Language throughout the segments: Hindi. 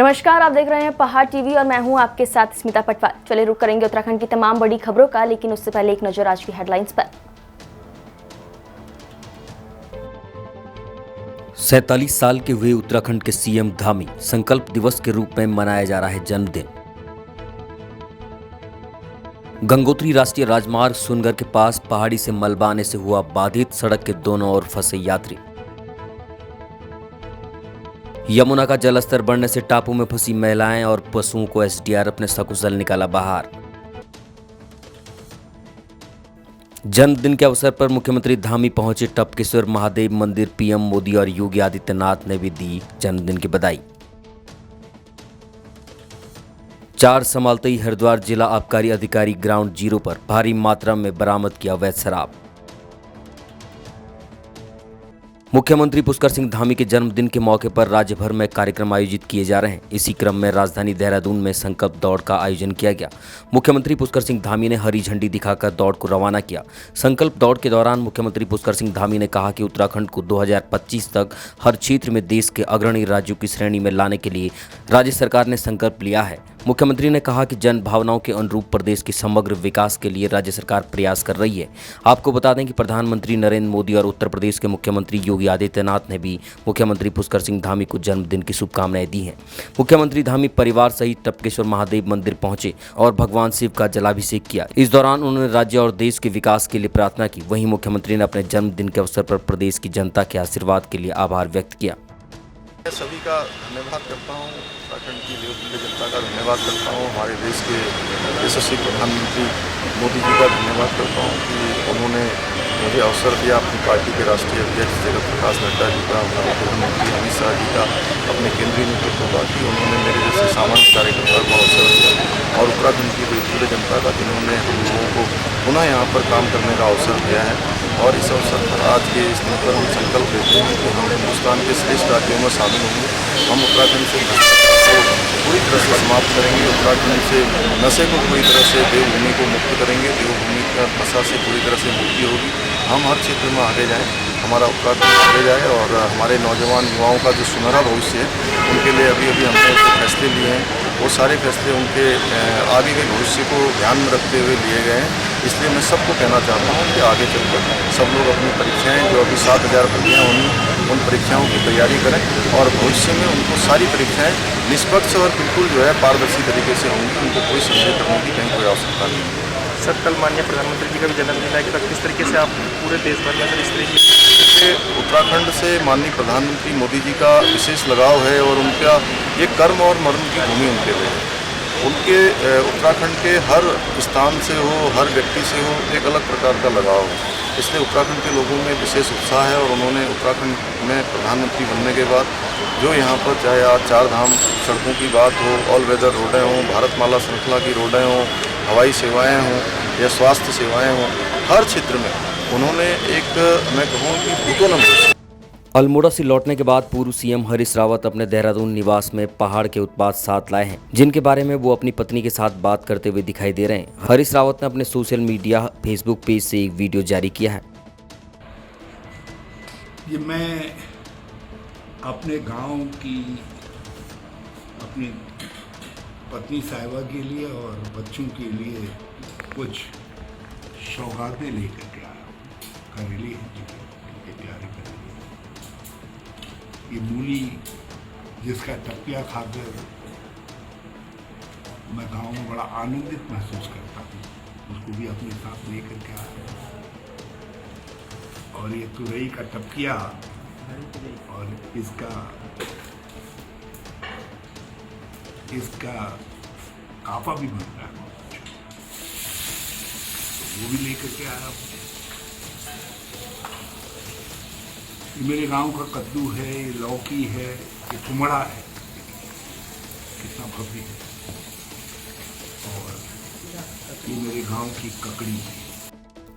नमस्कार, आप देख रहे हैं पहाड़ टीवी और मैं हूं आपके साथ स्मिता पटवार। चले रुक करेंगे उत्तराखंड की तमाम बड़ी खबरों का, लेकिन उससे पहले एक नजर आज की हेडलाइंस पर। 47 साल के हुए उत्तराखंड के सीएम धामी, संकल्प दिवस के रूप में मनाया जा रहा है जन्मदिन। गंगोत्री राष्ट्रीय राजमार्ग सुनगर के पास पहाड़ी से मलबा आने से हुआ बाधित, सड़क के दोनों ओर फंसे यात्री। यमुना का जलस्तर बढ़ने से टापू में फंसी महिलाएं और पशुओं को एसडीआरएफ ने सकुशल निकाला बाहर। जन्मदिन के अवसर पर मुख्यमंत्री धामी पहुंचे टपकेश्वर महादेव मंदिर। पीएम मोदी और योगी आदित्यनाथ ने भी दी जन्मदिन की बधाई। 4 संभालते ही हरिद्वार जिला आबकारी अधिकारी ग्राउंड जीरो पर भारी मात्रा में बरामद किया अवैध शराब। मुख्यमंत्री पुष्कर सिंह धामी के जन्मदिन के मौके पर राज्य भर में कार्यक्रम आयोजित किए जा रहे हैं। इसी क्रम में राजधानी देहरादून में संकल्प दौड़ का आयोजन किया गया। मुख्यमंत्री पुष्कर सिंह धामी ने हरी झंडी दिखाकर दौड़ को रवाना किया। संकल्प दौड़ के दौरान मुख्यमंत्री पुष्कर सिंह धामी ने कहा कि उत्तराखंड को 2025 तक हर क्षेत्र में देश के अग्रणी राज्यों की श्रेणी में लाने के लिए राज्य सरकार ने संकल्प लिया है। मुख्यमंत्री ने कहा कि जन भावनाओं के अनुरूप प्रदेश के समग्र विकास के लिए राज्य सरकार प्रयास कर रही है। आपको बता दें कि प्रधानमंत्री नरेंद्र मोदी और उत्तर प्रदेश के मुख्यमंत्री योगी आदित्यनाथ ने भी मुख्यमंत्री पुष्कर सिंह धामी को जन्मदिन की शुभकामनाएं दी हैं। मुख्यमंत्री धामी परिवार सहित टपकेश्वर महादेव मंदिर पहुंचे और भगवान शिव का जलाभिषेक किया। इस दौरान उन्होंने राज्य और देश के विकास के लिए प्रार्थना की। वहीं मुख्यमंत्री ने अपने जन्मदिन के अवसर पर प्रदेश की जनता के आशीर्वाद के लिए आभार व्यक्त किया। सभी का धन्यवाद करता हूँ, उत्तराखंड की निर्दलीय जनता का धन्यवाद करता हूँ, हमारे देश के यशस्वी प्रधानमंत्री मोदी जी का धन्यवाद करता हूँ कि उन्होंने मुझे अवसर दिया अपनी पार्टी के राष्ट्रीय अध्यक्ष जगत प्रकाश नड्डा जी का, हमारे प्रधानमंत्री अमित शाह जी का, अपने केंद्रीय नेतृत्व का कि उन्होंने मेरे जैसे सामान्य कार्यकर्ता को अवसर दिया और उत्तराखंड की निर्दलीय जनता का जिन्होंने हम लोगों को पुनः यहाँ पर काम करने का अवसर दिया है। और इस अवसर पर आज के इस दिन पर हम संकल्प लेते हैं कि हम हिंदुस्तान के श्रेष्ठ राज्यों में शामिल होंगे। हम उत्तराखंड से पूरी तरह से समाप्त करेंगे, उत्तराखंड से नशे को पूरी तरह से, देवभूमि को मुक्त करेंगे, देवभूमि का नशा से पूरी तरह से मुक्ति होगी। हम हर क्षेत्र में आगे जाएँ, हमारा उत्तराखंड आगे जाए और हमारे नौजवान युवाओं का जो सुनहरा भविष्य है उनके लिए अभी हमने जो फैसले लिए हैं वो सारे फैसले उनके आगे के भविष्य को ध्यान में रखते हुए लिए गए हैं। इसलिए मैं सबको कहना चाहता हूँ कि आगे चलकर सब लोग अपनी परीक्षाएं जो अभी 7000 परीक्षाएँ होंगी उन परीक्षाओं की तैयारी करें और भविष्य में उनको सारी परीक्षाएं निष्पक्ष और बिल्कुल जो है पारदर्शी तरीके से होंगी। उनको कोई संदेह करने की कहीं कोई आवश्यकता नहीं है। सर, कल माननीय प्रधानमंत्री जी का भी जन्मदिन है, तो किस तरीके से आप पूरे देश भर में सर इस तरीके से उत्तराखंड से माननीय प्रधानमंत्री मोदी जी का विशेष लगाव है और उनका ये कर्म और मरण की भूमि उनके लिए है। उनके उत्तराखंड के हर स्थान से हो, हर व्यक्ति से हो, एक अलग प्रकार का लगाव है। इसलिए उत्तराखंड के लोगों में विशेष उत्साह है और उन्होंने उत्तराखंड में प्रधानमंत्री बनने के बाद जो यहाँ पर चाहे आज 4 धाम सड़कों की बात हो, ऑल वेदर रोडें हों, भारतमाला श्रृंखला की रोडें हों, हवाई सेवाएं हों या स्वास्थ्य सेवाएं हों, हर क्षेत्र में उन्होंने एक मैं कहूँ कि भूतों न अल्मोड़ा से लौटने के बाद पूर्व सीएम हरीश रावत अपने देहरादून निवास में पहाड़ के उत्पाद साथ लाए हैं, जिनके बारे में वो अपनी पत्नी के साथ बात करते हुए दिखाई दे रहे हैं। हरीश रावत ने अपने सोशल मीडिया फेसबुक पेज से एक वीडियो जारी किया है। ये मैं अपने गांव की अपनी पत्नी साहिबा के लिए और बच्चों के लिए कुछ सौगातें लेकर के आया हूँ। करेली है उनकी तैयारी करेली। ये मूली जिसका टकिया खाकर मैं गांव में बड़ा आनंदित महसूस करता हूँ, उसको भी अपने साथ लेकर के आया। और ये तुरई का टकिया और इसका काफा भी बन रहा है, तो वो भी लेकर के आया हूँ। ये मेरे गांव का कद्दू है, ये लौकी है, ये कुमड़ा है, कितना भव्य है। और ये मेरे गांव की ककड़ी है।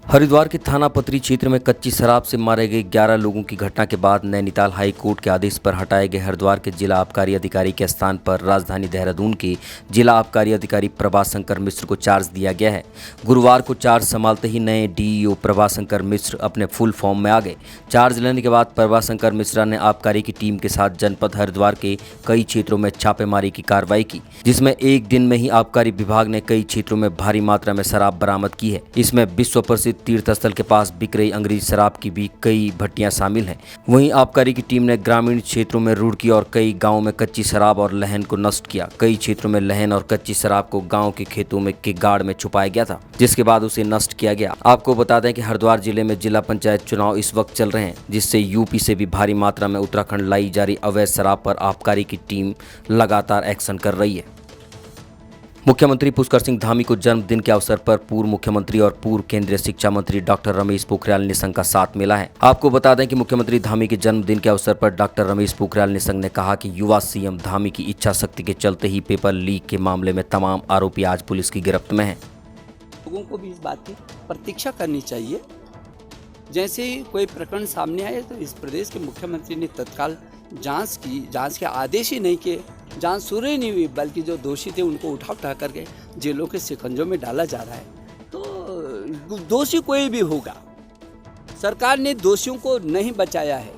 हरिद्वार के थाना पतरी क्षेत्र में कच्ची शराब से मारे गए 11 लोगों की घटना के बाद नैनीताल हाई कोर्ट के आदेश पर हटाए गए हरिद्वार के जिला आबकारी अधिकारी के स्थान पर राजधानी देहरादून के जिला आबकारी अधिकारी प्रभाशंकर मिश्र को चार्ज दिया गया है। गुरुवार को चार्ज संभालते ही नए डीईओ प्रभाशंकर मिश्र अपने फुल फॉर्म में आ गए। चार्ज लेने के बाद प्रभाशंकर मिश्रा ने आबकारी की टीम के साथ जनपद हरिद्वार के कई क्षेत्रों में छापेमारी की कार्रवाई की, जिसमें एक दिन में ही आबकारी विभाग ने कई क्षेत्रों में भारी मात्रा में शराब बरामद की है। इसमें विश्व प्रसिद्ध तीर्थस्थल के पास बिक रही अंग्रेजी शराब की भी कई भट्टियां शामिल हैं। वहीं आबकारी की टीम ने ग्रामीण क्षेत्रों में रुड़की और कई गांवों में कच्ची शराब और लहन को नष्ट किया। कई क्षेत्रों में लहन और कच्ची शराब को गांव के खेतों में के गाड़ में छुपाया गया था, जिसके बाद उसे नष्ट किया गया। आपको बता दें कि हरिद्वार जिले में जिला पंचायत चुनाव इस वक्त चल रहे हैं, जिससे यूपी से भी भारी मात्रा में उत्तराखंड लाई जा रही अवैध शराब पर आबकारी की टीम लगातार एक्शन कर रही है। मुख्यमंत्री पुष्कर सिंह धामी को जन्मदिन के अवसर पर पूर्व मुख्यमंत्री और पूर्व केंद्रीय शिक्षा मंत्री डॉक्टर रमेश पोखरियाल निशंक का साथ मिला है। आपको बता दें कि मुख्यमंत्री धामी के जन्मदिन के अवसर पर डॉक्टर रमेश पोखरियाल निशंक ने कहा कि युवा सीएम धामी की इच्छा शक्ति के चलते ही पेपर लीक के मामले में तमाम आरोपी आज पुलिस की गिरफ्त में हैं। लोगों को भी इस बात की प्रतीक्षा करनी चाहिए। जैसे ही कोई प्रकरण सामने आए तो इस प्रदेश के मुख्यमंत्री ने तत्काल जांच की। जांच के आदेश ही नहीं किए, जांच शुरू ही नहीं हुई, बल्कि जो दोषी थे उनको उठा करके जेलों के शिकंजों में डाला जा रहा है। तो दोषी कोई भी होगा, सरकार ने दोषियों को नहीं बचाया है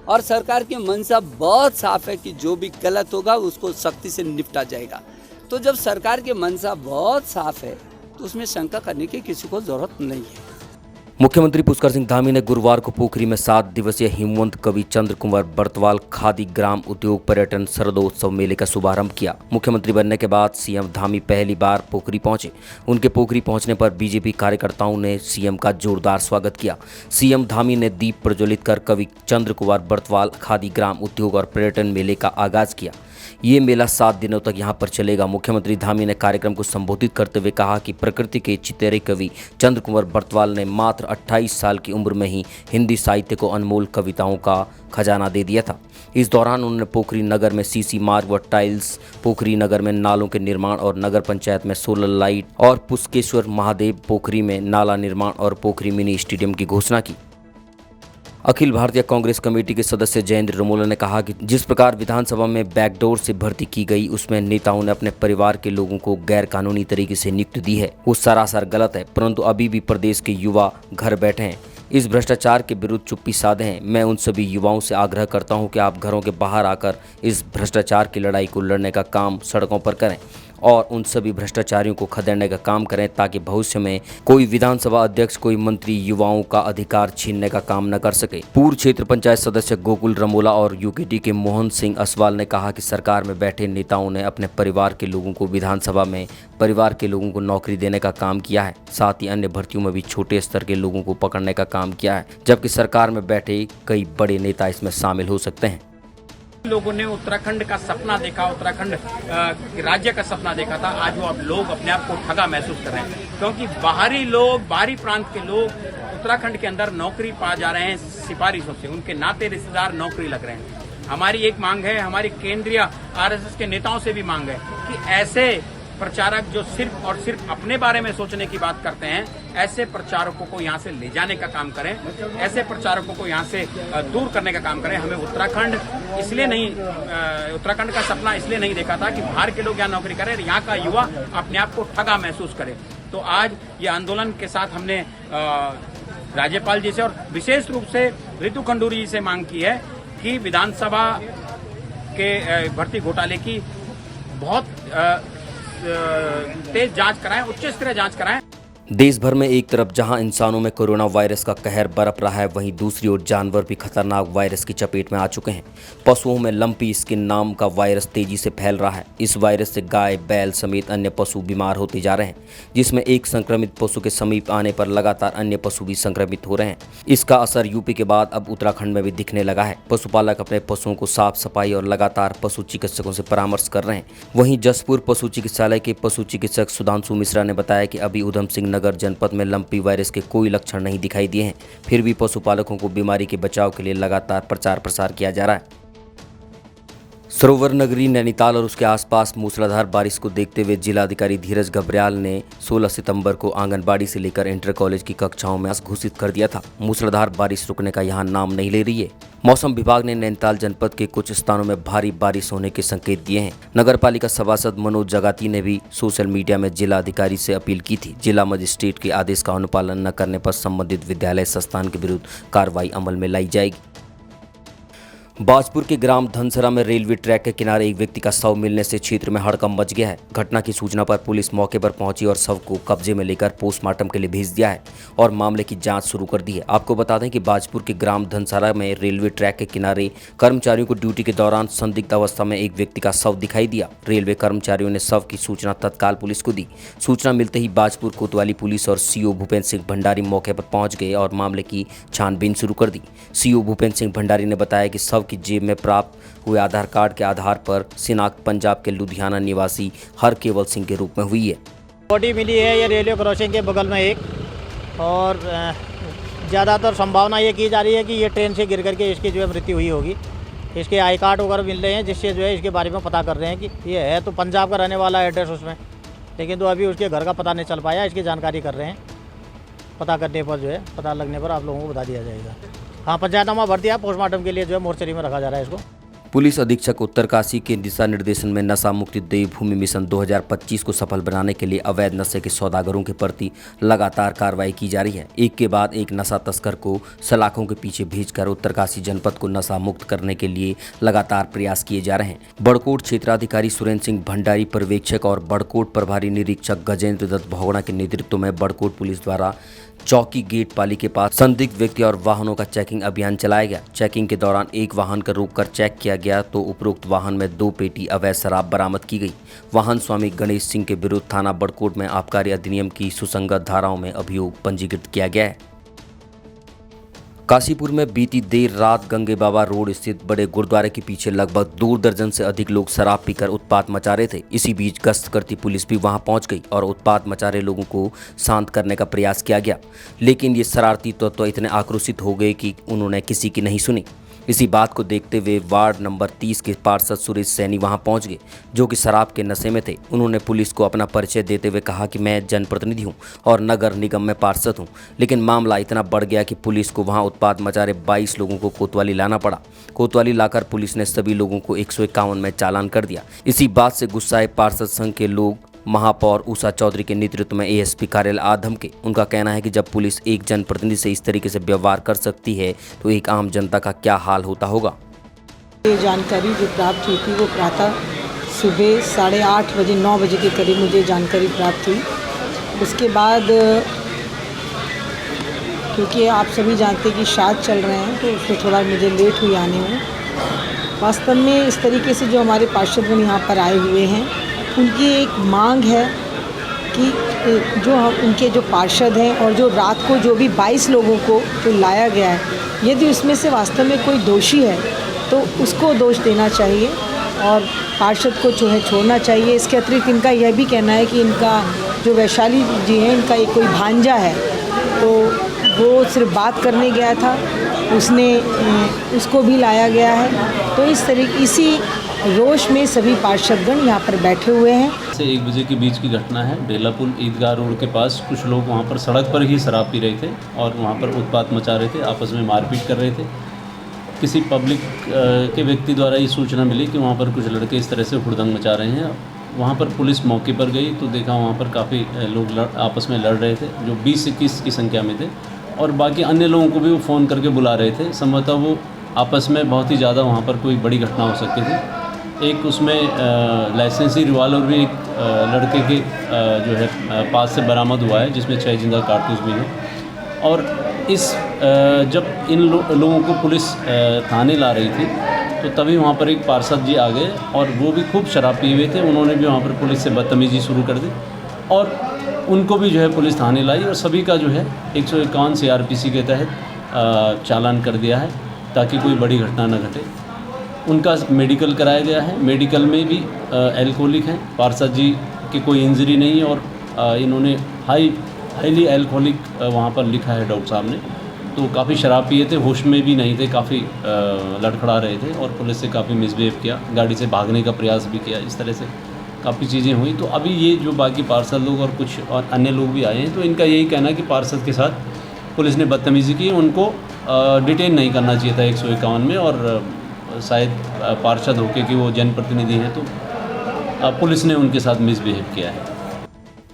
और सरकार की मंशा बहुत साफ है कि जो भी गलत होगा उसको सख्ती से निपटा जाएगा। तो जब सरकार की मंशा बहुत साफ है तो उसमें शंका करने की किसी को जरूरत नहीं है। मुख्यमंत्री पुष्कर सिंह धामी ने गुरुवार को पोखरी में 7 दिवसीय हिमवंत कवि चंद्र कुंवर बर्तवाल खादी ग्राम उद्योग पर्यटन शरदोत्सव मेले का शुभारंभ किया। मुख्यमंत्री बनने के बाद सीएम धामी पहली बार पोखरी पहुंचे। उनके पोखरी पहुंचने पर बीजेपी कार्यकर्ताओं ने सीएम का जोरदार स्वागत किया। सीएम धामी ने दीप प्रज्वलित कर कवि चंद्र कुंवर बर्तवाल खादी ग्राम उद्योग और पर्यटन मेले का आगाज किया। ये मेला 7 दिनों तक यहाँ पर चलेगा। मुख्यमंत्री धामी ने कार्यक्रम को संबोधित करते हुए कहा कि प्रकृति के चितेरे कवि चंद्र कुंवर बर्तवाल ने मात्र 28 साल की उम्र में ही हिंदी साहित्य को अनमोल कविताओं का खजाना दे दिया था। इस दौरान उन्होंने पोखरी नगर में सीसी मार्ग व टाइल्स, पोखरी नगर में नालों के निर्माण और नगर पंचायत में सोलर लाइट और पुष्केश्वर महादेव पोखरी में नाला निर्माण और पोखरी मिनी स्टेडियम की घोषणा की। अखिल भारतीय कांग्रेस कमेटी के सदस्य जयेंद्र रमोला ने कहा कि जिस प्रकार विधानसभा में बैकडोर से भर्ती की गई, उसमें नेताओं ने अपने परिवार के लोगों को गैर कानूनी तरीके से नियुक्ति दी है, वो सरासर गलत है। परंतु अभी भी प्रदेश के युवा घर बैठे हैं, इस भ्रष्टाचार के विरुद्ध चुप्पी साधे हैं। मैं उन सभी युवाओं से आग्रह करता हूं कि आप घरों के बाहर आकर इस भ्रष्टाचार की लड़ाई को लड़ने का काम सड़कों पर करें और उन सभी भ्रष्टाचारियों को खदेड़ने का काम करें, ताकि भविष्य में कोई विधानसभा अध्यक्ष, कोई मंत्री युवाओं का अधिकार छीनने का काम न कर सके। पूर्व क्षेत्र पंचायत सदस्य गोकुल रमोला और यूकेडी के मोहन सिंह असवाल ने कहा कि सरकार में बैठे नेताओं ने अपने परिवार के लोगों को विधानसभा में परिवार के लोगों को नौकरी देने का काम किया है, साथ ही अन्य भर्तियों में भी छोटे स्तर के लोगों को पकड़ने का काम किया है, जबकि सरकार में बैठे कई बड़े नेता इसमें शामिल हो सकते हैं। लोगों ने उत्तराखंड का सपना देखा, उत्तराखंड राज्य का सपना देखा था, आज वो अब लोग अपने आप को ठगा महसूस कर रहे हैं, क्योंकि बाहरी लोग, बाहरी प्रांत के लोग उत्तराखंड के अंदर नौकरी पा जा रहे हैं सिफारिशों से, उनके नाते रिश्तेदार नौकरी लग रहे हैं। हमारी एक मांग है, हमारी केंद्रीय आरएसएस के नेताओं से भी मांग है कि ऐसे प्रचारक जो सिर्फ और सिर्फ अपने बारे में सोचने की बात करते हैं, ऐसे प्रचारकों को यहाँ से ले जाने का काम करें, ऐसे प्रचारकों को यहाँ से दूर करने का काम करें। हमें उत्तराखंड इसलिए नहीं, उत्तराखंड का सपना इसलिए नहीं देखा था कि बाहर के लोग यहाँ नौकरी करें, यहाँ का युवा अपने आप को ठगा महसूस करे। तो आज ये आंदोलन के साथ हमने राज्यपाल जी से और विशेष रूप से रितु खंडूरी जी से मांग की है कि विधानसभा के भर्ती घोटाले की बहुत तेज जांच कराएं, उच्च स्तरीय जांच कराएं। देश भर में एक तरफ जहां इंसानों में कोरोना वायरस का कहर बरप रहा है, वहीं दूसरी ओर जानवर भी खतरनाक वायरस की चपेट में आ चुके हैं। पशुओं में लंपी स्किन नाम का वायरस तेजी से फैल रहा है। इस वायरस से गाय, बैल समेत अन्य पशु बीमार होते जा रहे हैं, जिसमें एक संक्रमित पशु के समीप आने पर लगातार अन्य पशु भी संक्रमित हो रहे हैं। इसका असर यूपी के बाद अब उत्तराखंड में भी दिखने लगा है। पशुपालक अपने पशुओं को साफ सफाई और लगातार पशु चिकित्सकों से परामर्श कर रहे हैं। वहीं जसपुर पशु चिकित्सालय के पशु चिकित्सक सुधांशु मिश्रा ने बताया कि अभी उधम सिंह नगर जनपद में लंपी वायरस के कोई लक्षण नहीं दिखाई दिए हैं, फिर भी पशुपालकों को बीमारी के बचाव के लिए लगातार प्रचार प्रसार किया जा रहा है। सरोवर नगरी नैनीताल और उसके आसपास मूसलाधार बारिश को देखते हुए जिलाधिकारी धीरज घबरियाल ने 16 सितंबर को आंगनबाड़ी से लेकर इंटर कॉलेज की कक्षाओं में घोषित कर दिया था। मूसलाधार बारिश रुकने का यहां नाम नहीं ले रही है। मौसम विभाग ने नैनीताल जनपद के कुछ स्थानों में भारी बारिश होने के संकेत दिए हैं। नगरपालिका सभासद मनोज जगाती ने भी सोशल मीडिया में जिलाधिकारी से अपील की थी। जिला मजिस्ट्रेट के आदेश का अनुपालन न करने पर संबंधित विद्यालय संस्थान के विरुद्ध कार्रवाई अमल में लाई जाएगी। बाजपुर के ग्राम धनसरा में रेलवे ट्रैक के किनारे एक व्यक्ति का शव मिलने से क्षेत्र में हड़कंप मच गया है। घटना की सूचना पर पुलिस मौके पर पहुंची और शव को कब्जे में लेकर पोस्टमार्टम के लिए भेज दिया है और मामले की जांच शुरू कर दी है। आपको बता दें कि बाजपुर के ग्राम धनसरा में रेलवे ट्रैक के किनारे कर्मचारियों को ड्यूटी के दौरान संदिग्ध अवस्था में एक व्यक्ति का शव दिखाई दिया। रेलवे कर्मचारियों ने शव की सूचना तत्काल पुलिस को दी। सूचना मिलते ही बाजपुर कोतवाली पुलिस और सीओ भूपेंद्र सिंह भंडारी मौके पर पहुंच गए और मामले की छानबीन शुरू कर दी। सीओ भूपेंद्र सिंह भंडारी ने बताया कि शव की जेब में प्राप्त हुए आधार कार्ड के आधार पर शिनाख्त पंजाब के लुधियाना निवासी हरकेवल सिंह के रूप में हुई है। बॉडी मिली है ये रेलवे क्रॉसिंग के बगल में एक, और ज़्यादातर संभावना ये की जा रही है कि ये ट्रेन से गिर करके इसकी जो है मृत्यु हुई होगी। इसके आई कार्ड वगैरह मिल रहे हैं जिससे जो है इसके बारे में पता कर रहे हैं कि ये है तो पंजाब का रहने वाला एड्रेस उसमें, लेकिन तो अभी उसके घर का पता नहीं चल पाया। इसकी जानकारी कर रहे हैं, पता करने पर जो है पता लगने पर आप लोगों को बता दिया जाएगा। हाँ, पंचायतनामा भर दिया, पोस्टमार्टम के लिए जो है मोर्चरी में रखा जा रहा है इसको। पुलिस अधीक्षक उत्तरकाशी के दिशा निर्देशन में नशा मुक्ति देवभूमि मिशन 2025 को सफल बनाने के लिए अवैध नशे के सौदागरों के प्रति लगातार कार्रवाई की जा रही है। एक के बाद एक नशा तस्कर को सलाखों के पीछे भेजकर उत्तरकाशी जनपद को नशा मुक्त करने के लिए लगातार प्रयास किए जा रहे हैं। बड़कोट क्षेत्राधिकारी सुरेंद्र सिंह भंडारी, पर्यवेक्षक और बड़कोट प्रभारी निरीक्षक गजेंद्र दत्त भगोड़ा के नेतृत्व में बड़कोट पुलिस द्वारा चौकी गेट पाली के पास संदिग्ध व्यक्ति और वाहनों का चेकिंग अभियान चलाया गया। चेकिंग के दौरान एक वाहन का रोककर चेक किया गया तो उपरोक्त वाहन में 2 पेटी अवैध शराब बरामद की गई। वाहन स्वामी गणेश सिंह के विरुद्ध थाना बड़कोट में आबकारी अधिनियम की सुसंगत धाराओं में अभियोग पंजीकृत किया गया है। काशीपुर में बीती देर रात गंगे बाबा रोड स्थित बड़े गुरुद्वारे के पीछे लगभग 2 दर्जन से अधिक लोग शराब पीकर उत्पात मचा रहे थे। इसी बीच गश्त करती पुलिस भी वहां पहुंच गई और उत्पात मचा रहे लोगों को शांत करने का प्रयास किया गया, लेकिन ये शरारती तत्व इतने आक्रोशित हो गए कि उन्होंने किसी की नहीं सुनी। इसी बात को देखते हुए वार्ड नंबर 30 के पार्षद सुरेश सैनी वहां पहुंच गए, जो कि शराब के नशे में थे। उन्होंने पुलिस को अपना परिचय देते हुए कहा कि मैं जनप्रतिनिधि हूं और नगर निगम में पार्षद हूं, लेकिन मामला इतना बढ़ गया कि पुलिस को वहां उत्पात मचा रहे 22 लोगों को कोतवाली लाना पड़ा। कोतवाली लाकर पुलिस ने सभी लोगों को 151 में चालान कर दिया। इसी बात से गुस्साए पार्षद संघ के लोग महापौर उषा चौधरी के नेतृत्व में एएसपी कार्यालय आधम के। उनका कहना है कि जब पुलिस एक जनप्रतिनिधि से इस तरीके से व्यवहार कर सकती है तो एक आम जनता का क्या हाल होता होगा। ये जानकारी जो प्राप्त हुई थी वो प्रातः सुबह 8:30 बजे 9 बजे के करीब मुझे जानकारी प्राप्त हुई। उसके बाद क्योंकि आप सभी जानते हैं कि श्राद्ध चल रहे हैं तो उसमें थोड़ा मुझे लेट हुई आने में। वास्तव में इस तरीके से जो हमारे पार्षदगण यहाँ पर आए हुए हैं उनकी एक मांग है कि जो उनके जो पार्षद हैं और जो रात को जो भी 22 लोगों को जो लाया गया है, यदि उसमें से वास्तव में कोई दोषी है तो उसको दोष देना चाहिए और पार्षद को जो है छोड़ना चाहिए। इसके अतिरिक्त इनका यह भी कहना है कि इनका जो वैशाली जी हैं इनका एक कोई भांजा है, तो वो सिर्फ बात करने गया था, उसको भी लाया गया है। तो इसी रोष में सभी पार्षदगण यहाँ पर बैठे हुए हैं। से 1 बजे के बीच की घटना है। बेलापुल ईदगाह रोड के पास कुछ लोग वहाँ पर सड़क पर ही शराब पी रहे थे और वहाँ पर उत्पात मचा रहे थे, आपस में मारपीट कर रहे थे। किसी पब्लिक के व्यक्ति द्वारा ये सूचना मिली कि वहाँ पर कुछ लड़के इस तरह से हुड़दंग मचा रहे हैं। वहाँ पर पुलिस मौके पर गई तो देखा वहाँ पर काफ़ी लोग आपस में लड़ रहे थे, जो 20-21 की संख्या में थे, और बाकी अन्य लोगों को भी वो फ़ोन करके बुला रहे थे। संभवतः वो आपस में बहुत ही ज़्यादा वहाँ पर कोई बड़ी घटना हो सकती थी। एक उसमें लाइसेंसी रिवॉल्वर भी एक लड़के के जो है पास से बरामद हुआ है, जिसमें 6 जिंदा कारतूस भी हैं। और इस जब इन लोगों को पुलिस थाने ला रही थी तो तभी वहाँ पर एक पार्षद जी आ गए और वो भी खूब शराब पिए हुए थे। उन्होंने भी वहाँ पर पुलिस से बदतमीजी शुरू कर दी और उनको भी जो है पुलिस थाने लाई और सभी का जो है 151 CRPC के तहत चालान कर दिया है ताकि कोई बड़ी घटना न घटे। उनका मेडिकल कराया गया है, मेडिकल में भी एल्कोहलिक हैं। पार्षद जी की कोई इंजरी नहीं है और इन्होंने हाईली एल्कोहलिक वहाँ पर लिखा है डॉक्टर साहब ने, तो काफ़ी शराब पिए थे, होश में भी नहीं थे, काफ़ी लड़खड़ा रहे थे और पुलिस से काफ़ी मिसबिहेव किया, गाड़ी से भागने का प्रयास भी किया। इस तरह से काफ़ी चीज़ें हुई। तो अभी ये जो बाकी पार्षद लोग और कुछ और अन्य लोग भी आए हैं, तो इनका यही कहना है कि पार्षद के साथ पुलिस ने बदतमीज़ी की, उनको डिटेन नहीं करना चाहिए था 151 में। और शायद पार्षद होके कि वो जनप्रतिनिधि हैं, तो पुलिस ने उनके साथ मिसबिहेव किया है।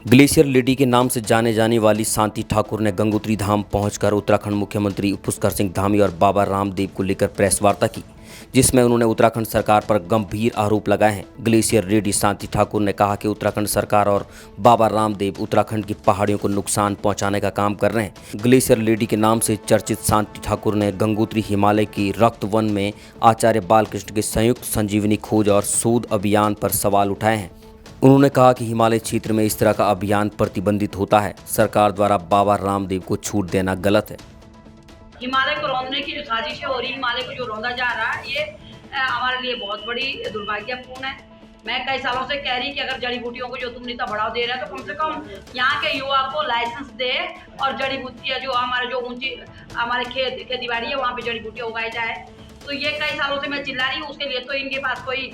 ग्लेशियर लेडी के नाम से जाने जाने वाली शांति ठाकुर ने गंगोत्री धाम पहुंचकर उत्तराखंड मुख्यमंत्री पुष्कर सिंह धामी और बाबा रामदेव को लेकर प्रेस वार्ता की, जिसमें उन्होंने उत्तराखंड सरकार पर गंभीर आरोप लगाए हैं। ग्लेशियर लेडी शांति ठाकुर ने कहा कि उत्तराखंड सरकार और बाबा रामदेव उत्तराखंड की पहाड़ियों को नुकसान पहुंचाने का काम कर रहे हैं। ग्लेशियर लेडी के नाम से चर्चित शांति ठाकुर ने गंगोत्री हिमालय की रक्त वन में आचार्य बालकृष्ण के संयुक्त संजीवनी खोज और शोध अभियान पर सवाल उठाए हैं। उन्होंने कहा कि हिमालय क्षेत्र में इस तरह का अभियान प्रतिबंधित होता है। सरकार द्वारा बाबा रामदेव को छूट देना गलत है। हिमालय को रौंदने की जो साजिशें हो रही, हिमालय को जो रौंदा जा रहा है, ये हमारे लिए बहुत बड़ी दुर्भाग्यपूर्ण है। मैं कई सालों से कह रही कि अगर जड़ी बूटियों को जो तुम इतना बढ़ावा दे रहे हो, तो कम से कम यहाँ के युवा को लाइसेंस दे और जड़ी बूटियाँ जो हमारे जो ऊंची हमारे खेती बाड़ी है वहाँ पे जड़ी बूटियाँ उगाई जाए। तो ये कई सालों से मैं चिल्ला रही हूँ, उसके लिए तो इनके पास कोई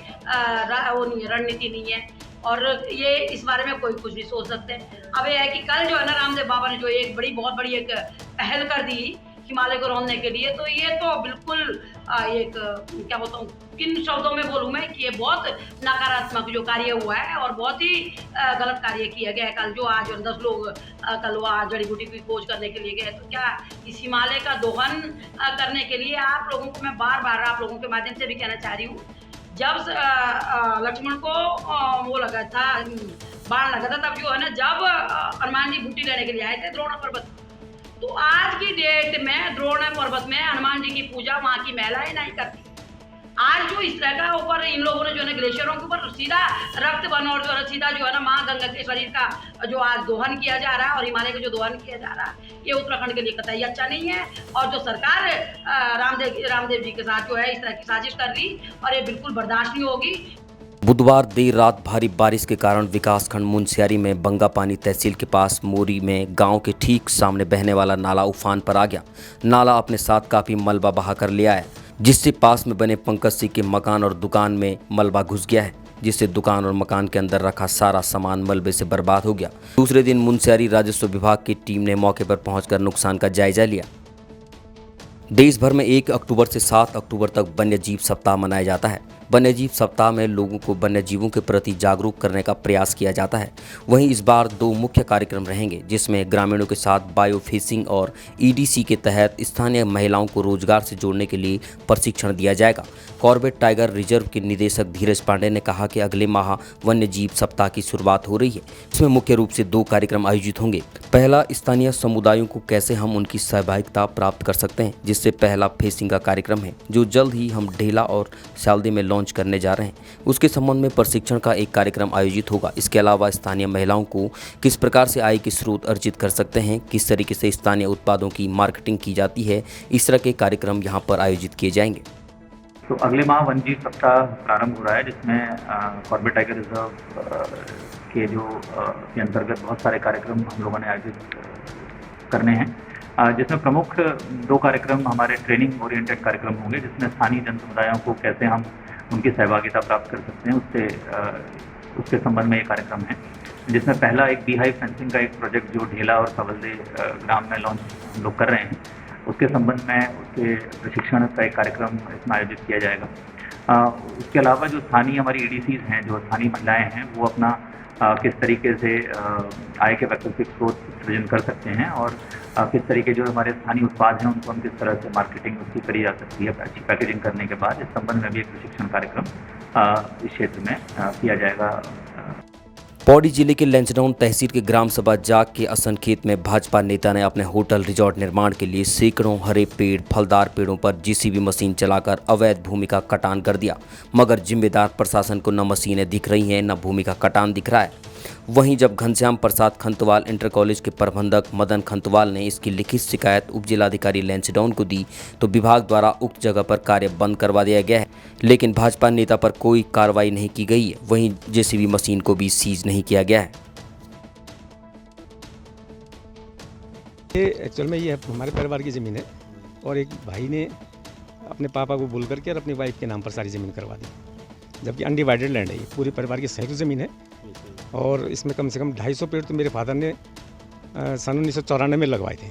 वो नहीं है, रणनीति नहीं है और ये इस बारे में कोई कुछ नहीं सोच सकते। अब ये है कि कल जो है ना रामदेव बाबा ने जो एक बहुत बड़ी एक पहल कर दी हिमालय को रौंदने के लिए, तो ये तो बिल्कुल एक क्या बोलता हूँ, किन शब्दों में बोलूँ मैं कि ये बहुत नकारात्मक जो कार्य हुआ है और बहुत ही गलत कार्य किया गया है। कल जो आज 10 लोग कल वहाँ जड़ी बूटी की खोज करने के लिए गए, तो क्या इस हिमालय का दोहन करने के लिए आप लोगों को मैं बार बार आप लोगों के माध्यम से भी कहना चाह रही हूँ, जब लक्ष्मण को वो लगा था, बाण लगा था, तब जो है ना जब हनुमान जी बूटी लेने के लिए आए थे द्रोण पर्वत, तो आज की डेट में द्रोण पर्वत में हनुमान जी की पूजा वहाँ की महिलाएं नहीं करती। आज जो इस तरह का ऊपर इन लोगों ने जो है ग्लेशियरों के ऊपर सीधा रक्त बन और जो है सीधा जो है ना माँ गंगा के शरीर का जो आज दोहन किया जा रहा है और हिमालय का जो दोहन किया जा रहा है, ये उत्तराखंड के लिए कतई अच्छा नहीं है। और जो सरकार रामदेव जी के साथ जो है इस तरह की साजिश कर रही, और ये बिल्कुल बर्दाश्त नहीं होगी। बुधवार देर रात भारी बारिश के कारण विकासखंड मुनस्यारी में बंगापानी तहसील के पास मोरी में गांव के ठीक सामने बहने वाला नाला उफान पर आ गया। नाला अपने साथ काफ़ी मलबा बहा कर ले आया, जिससे पास में बने पंकज सिंह के मकान और दुकान में मलबा घुस गया है, जिससे दुकान और मकान के अंदर रखा सारा सामान मलबे से बर्बाद हो गया। दूसरे दिन मुनस्यारी राजस्व विभाग की टीम ने मौके पर पहुंचकर नुकसान का जायजा लिया। देश भर में 1 अक्टूबर से 7 अक्टूबर तक वन्यजीव सप्ताह मनाया जाता है। वन्यजीव सप्ताह में लोगों को वन्यजीवों के प्रति जागरूक करने का प्रयास किया जाता है। वहीं इस बार 2 मुख्य कार्यक्रम रहेंगे, जिसमें ग्रामीणों के साथ बायो फिशिंग और ईडीसी के तहत स्थानीय महिलाओं को रोजगार से जोड़ने के लिए प्रशिक्षण दिया जाएगा। कॉर्बेट टाइगर रिजर्व के निदेशक धीरज पांडे ने कहा कि अगले माह वन्यजीव सप्ताह की शुरुआत हो रही है। इसमें मुख्य रूप से 2 कार्यक्रम आयोजित होंगे। पहला, स्थानीय समुदायों को कैसे हम उनकी सहभागिता प्राप्त कर सकते हैं, जिससे पहला फिशिंग का कार्यक्रम है, जो जल्द ही हम ढेला और सालदे में लॉन्च करने जा रहे हैं। उसके संबंध में प्रशिक्षण का एक कार्यक्रम आयोजित होगा। इसके अलावा स्थानीय महिलाओं को किस प्रकार से आय के स्रोत अर्जित कर सकते हैं, किस तरीके से स्थानीय उत्पादों की मार्केटिंग की जाती है, इस तरह के कार्यक्रम यहाँ पर आयोजित किए जाएंगे। तो अगले माह वन्यजीव सप्ताह प्रारंभ हो रहा है, जिसमें कॉर्बेट टाइगर रिजर्व के जो के अंतर्गत बहुत सारे कार्यक्रम हम लोगों ने आयोजित करने हैं, जिसमें प्रमुख 2 कार्यक्रम हमारे ट्रेनिंग ओरिएंटेड कार्यक्रम होंगे, जिसमें स्थानीय जन समुदायों को कैसे हम उनकी सहभागिता प्राप्त कर सकते हैं उसके संबंध में ये कार्यक्रम है। जिसमें पहला एक बीहाइव फेंसिंग का एक प्रोजेक्ट जो ढेला और सवलदे ग्राम में लॉन्च हम लोग कर रहे हैं, उसके संबंध में उसके प्रशिक्षण का एक कार्यक्रम इसमें आयोजित किया जाएगा। उसके अलावा जो स्थानीय हमारी ईडीसीज हैं, जो स्थानीय महिलाएं हैं, वो अपना किस तरीके से आय के वैकल्पिक स्रोत सृजन कर सकते हैं और किस तरीके जो हमारे स्थानीय उत्पाद हैं उनको हम किस तरह से मार्केटिंग उसकी करी जा सकती है अच्छी पैकेजिंग करने के बाद। इस संबंध में भी एक प्रशिक्षण कार्यक्रम इस क्षेत्र में किया जाएगा। पौड़ी जिले के लैंसडाउन तहसील के ग्राम सभा जाग के असनखेत में भाजपा नेता ने अपने होटल रिजॉर्ट निर्माण के लिए सैकड़ों हरे पेड़, फलदार पेड़ों पर जेसीबी मशीन चलाकर अवैध भूमि का कटान कर दिया, मगर जिम्मेदार प्रशासन को न मशीनें दिख रही हैं न भूमि का कटान दिख रहा है। वहीं जब घनश्याम प्रसाद खंतवाल इंटर कॉलेज के प्रबंधक मदन खंतवाल ने इसकी लिखित शिकायत उप जिलाधिकारी लैंसडाउन को दी, तो विभाग द्वारा उक्त जगह पर कार्य बंद करवा दिया गया है, लेकिन भाजपा नेता पर कोई कार्रवाई नहीं की गई है। वहीं जेसीबी मशीन को भी सीज नहीं किया गया है। ये एक्चुअल में ये हमारे परिवार की ज़मीन है। और एक भाई ने अपने पापा को बोल करके और अपनी वाइफ के नाम पर सारी ज़मीन करवा दी, जबकि अनडिवाइडेड लैंड है, ये पूरे परिवार की संयुक्त ज़मीन है। और इसमें कम से कम 250 पेड़ तो मेरे फादर ने सन 1994 में लगवाए थे।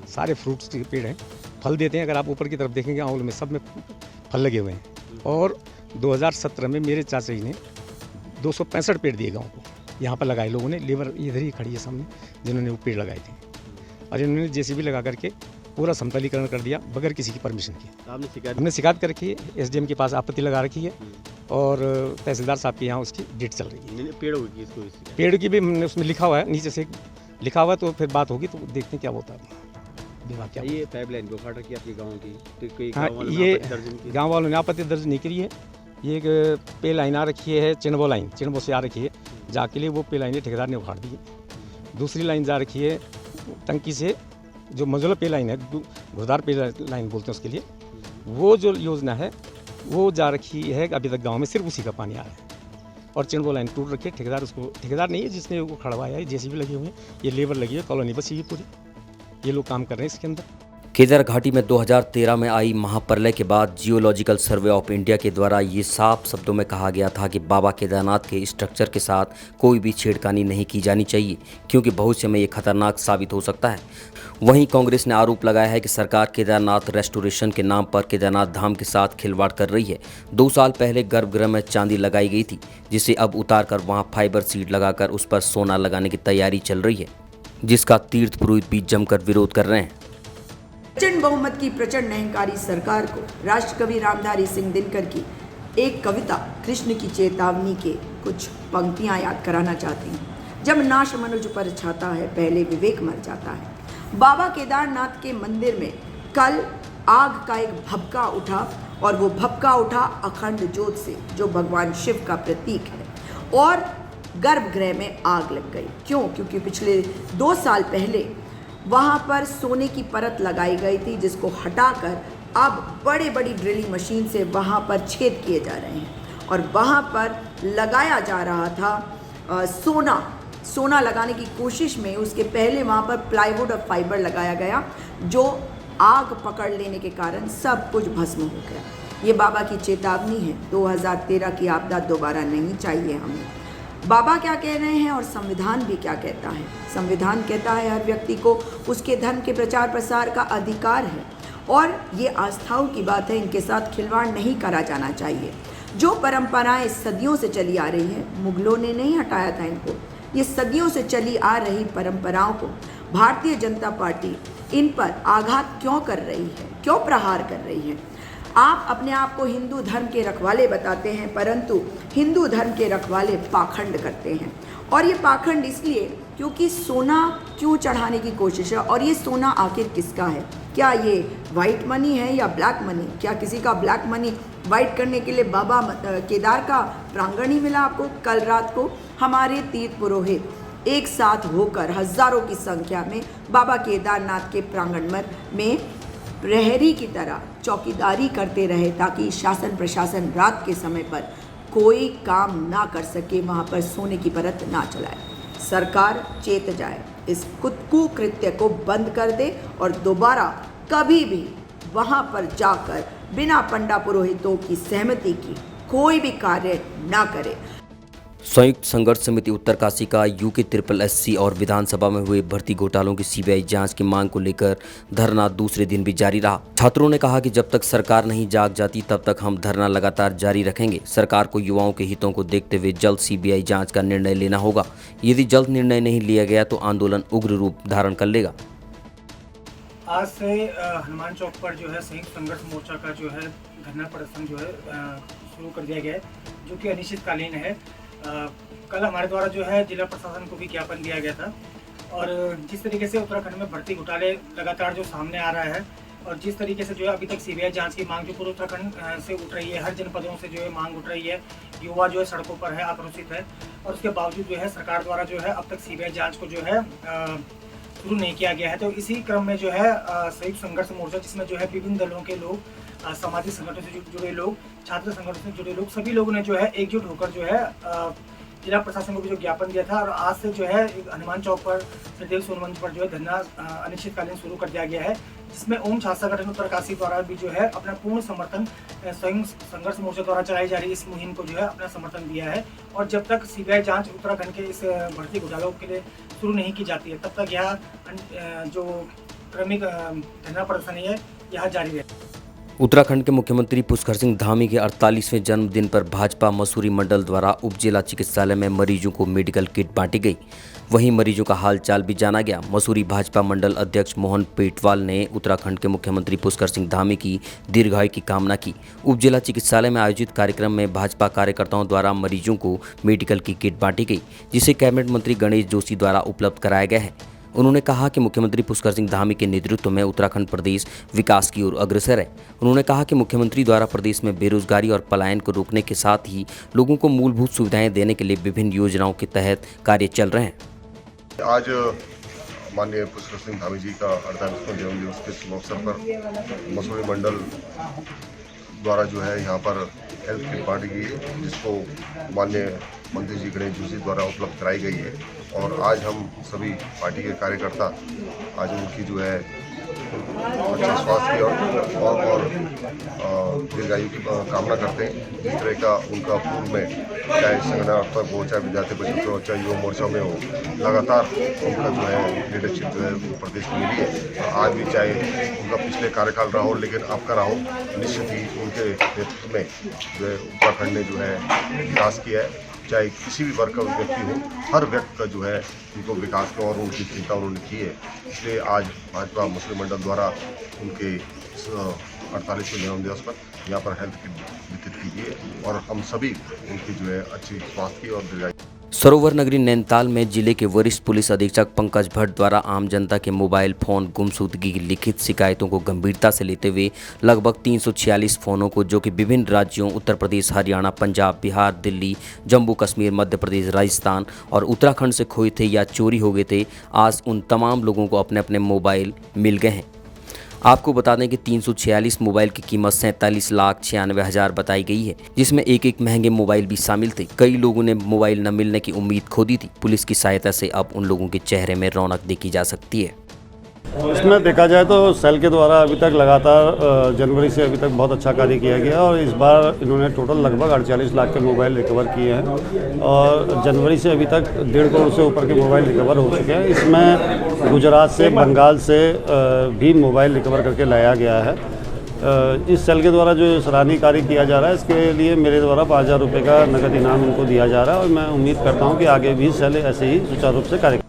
सारे फ्रूट्स के पेड़ हैं, फल देते हैं। अगर आप ऊपर की तरफ देखेंगे आंवल में सब में फल लगे हुए हैं। और 2017 में मेरे चाचा जी ने 265 पेड़ दिए गाँव को, यहाँ पर लगाए लोगों ने। लेबर इधर ही खड़ी है सामने, जिन्होंने वो पेड़ लगाए थे, और इन्होंने जेसीबी लगा करके पूरा समतलीकरण कर दिया बगैर किसी की परमिशन के। हमने शिकायत कर रखी है, एसडीएम के पास आपत्ति लगा रखी है, और तहसीलदार साहब के यहाँ उसकी डेट चल रही है। पेड़ की भी हमने उसमें लिखा हुआ है, नीचे से लिखा हुआ है, तो फिर बात होगी तो देखते हैं क्या होता है। विभाग क्या ये पाइपलाइन को फाटा की आपकी गाँव की, तो कोई हाँ, ये गाँव वालों ने आपत्ति दर्ज नहीं करी है। ये एक पे लाइन आ रखी है, चिनबो लाइन, चिनबो से आ रखी है, जाके लिए वो पे लाइन ठेकेदार ने उखाड़ दी है। दूसरी लाइन जा रखी है टंकी से, जो मंजुला पे लाइन है, घुड़दार पे लाइन बोलते हैं उसके लिए, वो जो योजना है वो जा रखी है। अभी तक गांव में सिर्फ उसी का पानी आ रहा है, और चिनबो लाइन टूट रखी है। ठेकेदार उसको, ठेकेदार नहीं है जिसने वो खड़वाया है, जेसीबी लगी हुई है, ये लेबर लगी है, कॉलोनी बसी हुई पूरी, ये लोग काम कर रहे हैं इसके अंदर। केदार घाटी में 2013 में आई महाप्रलय के बाद जियोलॉजिकल सर्वे ऑफ इंडिया के द्वारा ये साफ शब्दों में कहा गया था कि बाबा केदारनाथ के स्ट्रक्चर के साथ कोई भी छेड़खानी नहीं की जानी चाहिए, क्योंकि भविष्य में ये खतरनाक साबित हो सकता है। वहीं कांग्रेस ने आरोप लगाया है कि सरकार केदारनाथ रेस्टोरेशन के नाम पर केदारनाथ धाम के साथ खिलवाड़ कर रही है। 2 साल पहले गर्भगृह में चांदी लगाई गई थी, जिसे अब उतार कर वहाँ फाइबर सीड लगाकर उस पर सोना लगाने की तैयारी चल रही है, जिसका तीर्थ पुरोहित भी जमकर विरोध कर रहे हैं। प्रचंड बहुमत की प्रचंड अहंकारी सरकार को राष्ट्रकवि रामधारी सिंह दिनकर की एक कविता कृष्ण की चेतावनी के कुछ पंक्तियां याद कराना चाहती हूँ। जब नाश मनुज पर छाता है, पहले विवेक मर जाता है। बाबा केदारनाथ के मंदिर में कल आग का एक भभका उठा, और वो भभका उठा अखंड ज्योत से, जो भगवान शिव का प्रतीक है, और गर्भगृह में आग लग गई। क्यों? क्योंकि पिछले 2 साल पहले वहाँ पर सोने की परत लगाई गई थी, जिसको हटाकर अब बड़ी बड़ी ड्रिलिंग मशीन से वहाँ पर छेद किए जा रहे हैं, और वहाँ पर लगाया जा रहा था सोना लगाने की कोशिश में उसके पहले वहाँ पर प्लाईवुड और फाइबर लगाया गया, जो आग पकड़ लेने के कारण सब कुछ भस्म हो गया। ये बाबा की चेतावनी है। 2013 की आपदा दोबारा नहीं चाहिए हमें। बाबा क्या कह रहे हैं और संविधान भी क्या कहता है? संविधान कहता है हर व्यक्ति को उसके धर्म के प्रचार प्रसार का अधिकार है, और ये आस्थाओं की बात है, इनके साथ खिलवाड़ नहीं करा जाना चाहिए। जो परंपराएं सदियों से चली आ रही हैं, मुगलों ने नहीं हटाया था इनको। ये सदियों से चली आ रही परंपराओं को भारतीय जनता पार्टी इन पर आघात क्यों कर रही है, क्यों प्रहार कर रही है? आप अपने आप को हिंदू धर्म के रखवाले बताते हैं, परंतु हिंदू धर्म के रखवाले पाखंड करते हैं। और ये पाखंड इसलिए क्योंकि सोना क्यों चढ़ाने की कोशिश है, और ये सोना आखिर किसका है? क्या ये वाइट मनी है या ब्लैक मनी? क्या किसी का ब्लैक मनी वाइट करने के लिए बाबा केदार का प्रांगण ही मिला आपको? कल रात को हमारे तीर्थ पुरोहित एक साथ होकर हजारों की संख्या में बाबा केदारनाथ के प्रांगण में प्रहरी की तरह चौकीदारी करते रहे, ताकि शासन प्रशासन रात के समय पर कोई काम ना कर सके, वहाँ पर सोने की परत ना चलाए। सरकार चेत जाए, इस कुकृत्य को बंद कर दे, और दोबारा कभी भी वहाँ पर जाकर बिना पंडा पुरोहितों की सहमति की कोई भी कार्य ना करे। संयुक्त संघर्ष समिति उत्तरकाशी का यूके SSSC और विधानसभा में हुए भर्ती घोटालों की सीबीआई जांच की मांग को लेकर धरना दूसरे दिन भी जारी रहा। छात्रों ने कहा कि जब तक सरकार नहीं जाग जाती तब तक हम धरना लगातार जारी रखेंगे। सरकार को युवाओं के हितों को देखते हुए जल्द सीबीआई जांच का निर्णय लेना होगा। यदि जल्द निर्णय नहीं लिया गया तो आंदोलन उग्र रूप धारण कर लेगा। आज से हनुमान चौक पर जो है संयुक्त संघर्ष मोर्चा का जो है धरना प्रदर्शन जो है शुरू कर दिया गया है, जो कि अनिश्चितकालीन है। कल हमारे द्वारा जो है जिला प्रशासन को भी ज्ञापन दिया गया था, और जिस तरीके से उत्तराखंड में भर्ती घोटाले लगातार जो सामने आ रहा है, और जिस तरीके से जो है अभी तक सीबीआई जांच की मांग जो पूरे उत्तराखंड से उठ रही है, हर जनपदों से जो है मांग उठ रही है, युवा जो है सड़कों पर है, आक्रोशित है, और उसके बावजूद जो है सरकार द्वारा जो है अब तक सीबीआई जांच को जो है शुरू नहीं किया गया है। तो इसी क्रम में जो है संयुक्त संघर्ष मोर्चा, जिसमें जो है विभिन्न दलों के लोग, सामाजिक संगठनों से जुड़े लोग, छात्र संगठन से जुड़े लोग, सभी लोगों ने जो है एकजुट होकर जो है जिला प्रशासन को भी जो ज्ञापन दिया था। और आज से जो है हनुमान चौक पर प्रत्येक सोनमंच पर जो है धरना अनिश्चितकालीन शुरू कर दिया गया है, जिसमें ओम छात्र संगठन उत्तरकाशी द्वारा भी जो है अपना पूर्ण समर्थन संयुक्त संघर्ष मोर्चा द्वारा चलाई जा रही इस मुहिम को जो है अपना समर्थन दिया है। और जब तक सीबीआई जांच उत्तराखंड के इस भर्ती घोटालों के लिए शुरू नहीं की जाती है, तब तक यह जो क्रमिक धरना प्रदर्शन है यह जारी है। उत्तराखंड के मुख्यमंत्री पुष्कर सिंह धामी के 48वें जन्मदिन पर भाजपा मसूरी मंडल द्वारा उप जिला चिकित्सालय में मरीजों को मेडिकल किट बांटी गई। वहीं मरीजों का हालचाल भी जाना गया। मसूरी भाजपा मंडल अध्यक्ष मोहन पेटवाल ने उत्तराखंड के मुख्यमंत्री पुष्कर सिंह धामी की दीर्घायु की कामना की। उप जिला चिकित्सालय में आयोजित कार्यक्रम में भाजपा कार्यकर्ताओं द्वारा मरीजों को मेडिकल की किट बांटी गई, जिसे कैबिनेट मंत्री गणेश जोशी द्वारा उपलब्ध कराया गया है। उन्होंने कहा कि मुख्यमंत्री पुष्कर सिंह धामी के नेतृत्व में उत्तराखंड प्रदेश विकास की ओर अग्रसर है। उन्होंने कहा कि मुख्यमंत्री द्वारा प्रदेश में बेरोजगारी और पलायन को रोकने के साथ ही लोगों को मूलभूत सुविधाएं देने के लिए विभिन्न योजनाओं के तहत कार्य चल रहे हैं। आज माननीय पुष्कर सिंह धामी जी का 48वां जन्म दिवस के शुभ अवसर पर मसूरी मंडल द्वारा जो है यहाँ पर हेल्थ किट बांटी गई है, जिसको माननीय मंत्री जी गणेश जोशी द्वारा उपलब्ध कराई गई है। और आज हम सभी पार्टी के कार्यकर्ता आज उनकी जो है अच्छे स्वास्थ्य की और दीर्घायु की कामना करते हैं। जिस तरह का उनका पूर्व में चाहे संगठन तक हो, चाहे विद्यार्थी परिषद हो, चाहे युवा मोर्चा में हो, लगातार उनका जो है लीडरशिप जो है प्रदेश को मिली है। आज भी चाहे उनका पिछले कार्यकाल रहा हो, लेकिन अब का रहा हो, निश्चित ही उनके नेतृत्व में जो है उत्तराखंड ने जो है विकास किया है। चाहे किसी भी वर्ग का व्यक्ति हो, हर व्यक्ति का जो है उनको विकास का और उनकी चिंता उन्होंने की है। इसलिए आज भाजपा मुस्लिम मंडल द्वारा उनके 48वें जन्मदिवस पर यहाँ पर हेल्थ किट वितरित की गई है और हम सभी उनकी जो है अच्छी स्वास्थ्य की और दीर्घायु। सरोवर नगरी नैनीताल में जिले के वरिष्ठ पुलिस अधीक्षक पंकज भट्ट द्वारा आम जनता के मोबाइल फोन गुमशुदगी की लिखित शिकायतों को गंभीरता से लेते हुए लगभग 346 फोनों को, जो कि विभिन्न राज्यों उत्तर प्रदेश, हरियाणा, पंजाब, बिहार, दिल्ली, जम्मू कश्मीर, मध्य प्रदेश, राजस्थान और उत्तराखंड से खोए थे या चोरी हो गए थे, आज उन तमाम लोगों को अपने अपने मोबाइल मिल गए हैं। आपको बता दें कि 346 मोबाइल की कीमत 47,96,000 बताई गई है, जिसमें एक महंगे मोबाइल भी शामिल थे। कई लोगों ने मोबाइल न मिलने की उम्मीद खो दी थी। पुलिस की सहायता से अब उन लोगों के चेहरे में रौनक देखी जा सकती है। इसमें देखा जाए तो सेल के द्वारा अभी तक लगातार जनवरी से अभी तक बहुत अच्छा कार्य किया गया और इस बार इन्होंने टोटल लगभग 48 लाख के मोबाइल रिकवर किए हैं और जनवरी से अभी तक 1.5 करोड़ से ऊपर के मोबाइल रिकवर हो चुके हैं। इसमें गुजरात से, बंगाल से भी मोबाइल रिकवर करके लाया गया है। इस सेल के द्वारा जो सराहनीय कार्य किया जा रहा है, इसके लिए मेरे द्वारा 5,000 रुपये का नगद इनाम इनको दिया जा रहा है और मैं उम्मीद करता हूँ कि आगे भी सेल ऐसे ही सुचारू रूप से कार्य।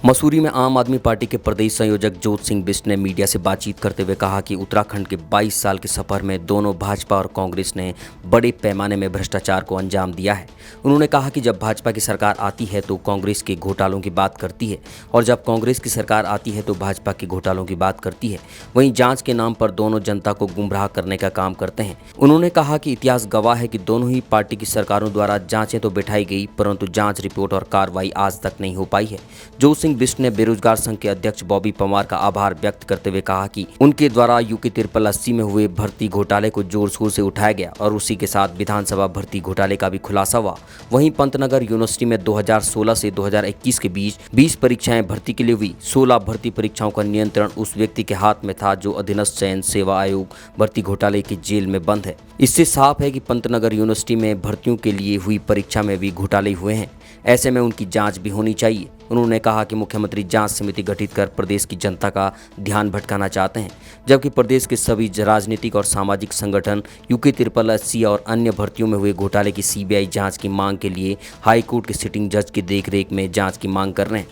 मसूरी में आम आदमी पार्टी के प्रदेश संयोजक जोत सिंह बिष्ट ने मीडिया से बातचीत करते हुए कहा कि उत्तराखंड के 22 साल के सफर में दोनों भाजपा और कांग्रेस ने बड़े पैमाने में भ्रष्टाचार को अंजाम दिया है। उन्होंने कहा कि जब भाजपा की सरकार आती है तो कांग्रेस के घोटालों की बात करती है और जब कांग्रेस की सरकार आती है तो भाजपा के घोटालों की बात करती है। वहीं जांच के नाम पर दोनों जनता को गुमराह करने का काम करते हैं। उन्होंने कहा कि इतिहास गवाह है कि दोनों ही पार्टी की सरकारों द्वारा जांचें तो बैठाई गई, परंतु जांच रिपोर्ट और कार्रवाई आज तक नहीं हो पाई है। जोत सिंह बिष्ट ने बेरोजगार संघ के अध्यक्ष बॉबी पवार का आभार व्यक्त करते हुए कहा कि उनके द्वारा यूके 8380 में हुए भर्ती घोटाले को जोर शोर से उठाया गया और उसी के साथ विधानसभा भर्ती घोटाले का भी खुलासा हुआ। वहीं पंतनगर यूनिवर्सिटी में 2016 से 2021 के बीच 20 परीक्षाएं भर्ती के लिए हुई। 16 भर्ती परीक्षाओं का नियंत्रण उस व्यक्ति के हाथ में था जो अधीनस्थ चयन सेवा आयोग भर्ती घोटाले की जेल में बंद है। इससे साफ है कि पंतनगर यूनिवर्सिटी में भर्तियों के लिए हुई परीक्षा में भी घोटाले हुए हैं। ऐसे में उनकी जांच भी होनी चाहिए। उन्होंने कहा कि मुख्यमंत्री जांच समिति गठित कर प्रदेश की जनता का ध्यान भटकाना चाहते हैं, जबकि प्रदेश के सभी राजनीतिक और सामाजिक संगठन यूके 8380 और अन्य भर्तियों में हुए घोटाले की सीबीआई जांच की मांग के लिए हाईकोर्ट के सिटिंग जज की देखरेख में जांच की मांग कर रहे हैं,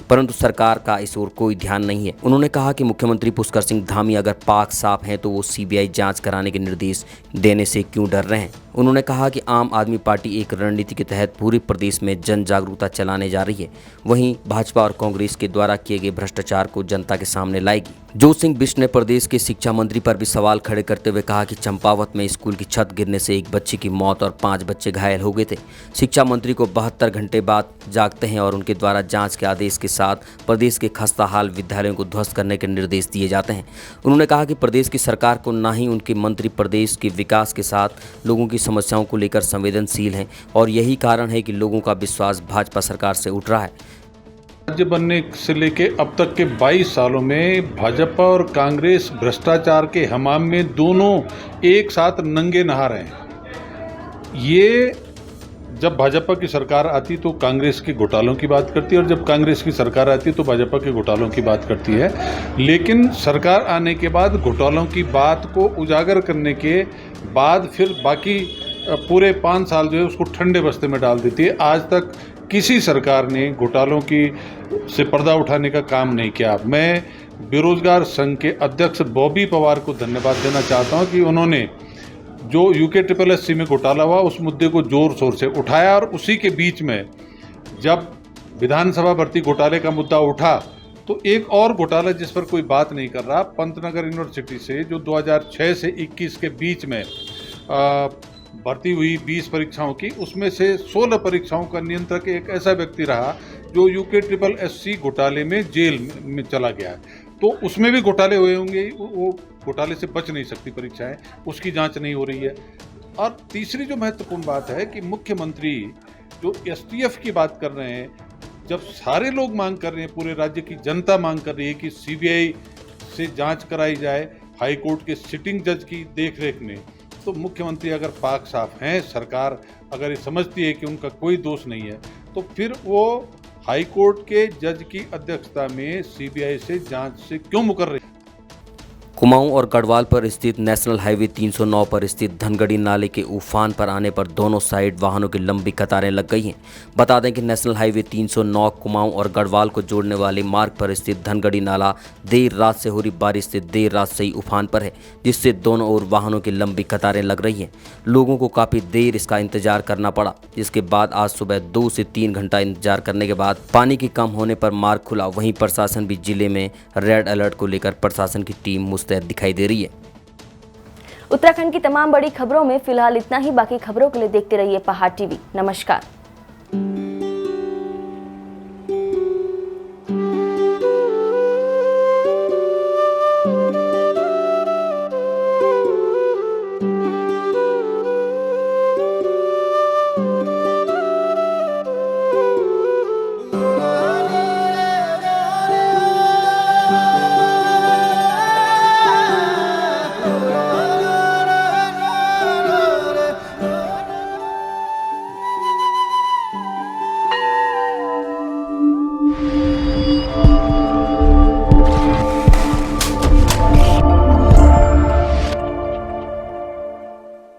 परंतु सरकार का इस ओर कोई ध्यान नहीं है। उन्होंने कहा कि मुख्यमंत्री पुष्कर सिंह धामी अगर पाक साफ हैं तो वो सीबीआई जांच कराने के निर्देश देने से क्यों डर रहे हैं। उन्होंने कहा कि आम आदमी पार्टी एक रणनीति के तहत पूरे प्रदेश में जन जागरूकता चलाने जा रही है, वहीं भाजपा और कांग्रेस के द्वारा किए गए भ्रष्टाचार को जनता के सामने लाएगी। जोत सिंह बिष्ट ने प्रदेश के शिक्षा मंत्री पर भी सवाल खड़े करते हुए कहा कि चंपावत में स्कूल की छत गिरने से एक बच्चे की मौत और 5 बच्चे घायल हो गए थे। शिक्षा मंत्री को 72 घंटे बाद जागते हैं और उनके द्वारा जांच के आदेश के साथ प्रदेश के खस्ताहाल विद्यालयों को ध्वस्त करने के निर्देश दिए जाते हैं। उन्होंने कहा कि प्रदेश की सरकार को न ही उनके मंत्री प्रदेश के विकास के साथ लोगों की समस्याओं को लेकर संवेदनशील हैं और यही कारण है कि लोगों का विश्वास भाजपा सरकार से उठ रहा है। राज्य बनने से लेके अब तक के 22 सालों में भाजपा और कांग्रेस भ्रष्टाचार के हमाम में दोनों एक साथ नंगे नहा रहे हैं। ये जब भाजपा की सरकार आती तो कांग्रेस के घोटालों की बात करती है और जब कांग्रेस की सरकार आती तो भाजपा के घोटालों की बात करती है। लेकिन सरकार आने के बाद घोटालों की बात को उजागर करने के बाद फिर बाकी पूरे 5 साल जो है उसको ठंडे बस्ते में डाल देती है। आज तक किसी सरकार ने घोटालों की से पर्दा उठाने का काम नहीं किया। मैं बेरोजगार संघ के अध्यक्ष बॉबी पवार को धन्यवाद देना चाहता हूं कि उन्होंने जो UKSSC में घोटाला हुआ उस मुद्दे को जोर शोर से उठाया और उसी के बीच में जब विधानसभा भर्ती घोटाले का मुद्दा उठा तो एक और घोटाला जिस पर कोई बात नहीं कर रहा, पंतनगर यूनिवर्सिटी से जो 2006 से 21 के बीच में भर्ती हुई 20 परीक्षाओं की, उसमें से 16 परीक्षाओं का नियंत्रक एक ऐसा व्यक्ति रहा जो UKSSC घोटाले में जेल में चला गया है। तो उसमें भी घोटाले हुए होंगे, वो घोटाले से बच नहीं सकती परीक्षाएं, उसकी जांच नहीं हो रही है। और तीसरी जो महत्वपूर्ण बात है कि मुख्यमंत्री जो STF की बात कर रहे हैं, जब सारे लोग मांग कर रहे हैं, पूरे राज्य की जनता मांग कर रही है कि CBI से जांच कराई जाए हाई कोर्ट के सिटिंग जज की देखरेख में, तो मुख्यमंत्री अगर पाक साफ हैं, सरकार अगर ये समझती है कि उनका कोई दोष नहीं है, तो फिर वो हाई कोर्ट के जज की अध्यक्षता में CBI से जांच से क्यों मुकर रही? कुमाऊं और गढ़वाल पर स्थित नेशनल हाईवे 309 पर स्थित धनगढ़ी नाले के उफान पर आने पर दोनों साइड वाहनों की लंबी कतारें लग गई हैं। बता दें कि नेशनल हाईवे 309 कुमाऊं और गढ़वाल को जोड़ने वाले मार्ग पर स्थित धनगढ़ी नाला देर रात से हो रही बारिश से देर रात से ही उफान पर है, जिससे दोनों ओर वाहनों की लंबी कतारें लग रही हैं। लोगों को काफ़ी देर इसका इंतजार करना पड़ा, जिसके बाद आज सुबह 2 से 3 घंटा इंतजार करने के बाद पानी की कम होने पर मार्ग खुला। वहीं प्रशासन भी जिले में रेड अलर्ट को लेकर प्रशासन की टीम मुस्तैद दिखाई दे रही है। उत्तराखंड की तमाम बड़ी खबरों में फिलहाल इतना ही। बाकी खबरों के लिए देखते रहिए पहाड़ टीवी। नमस्कार।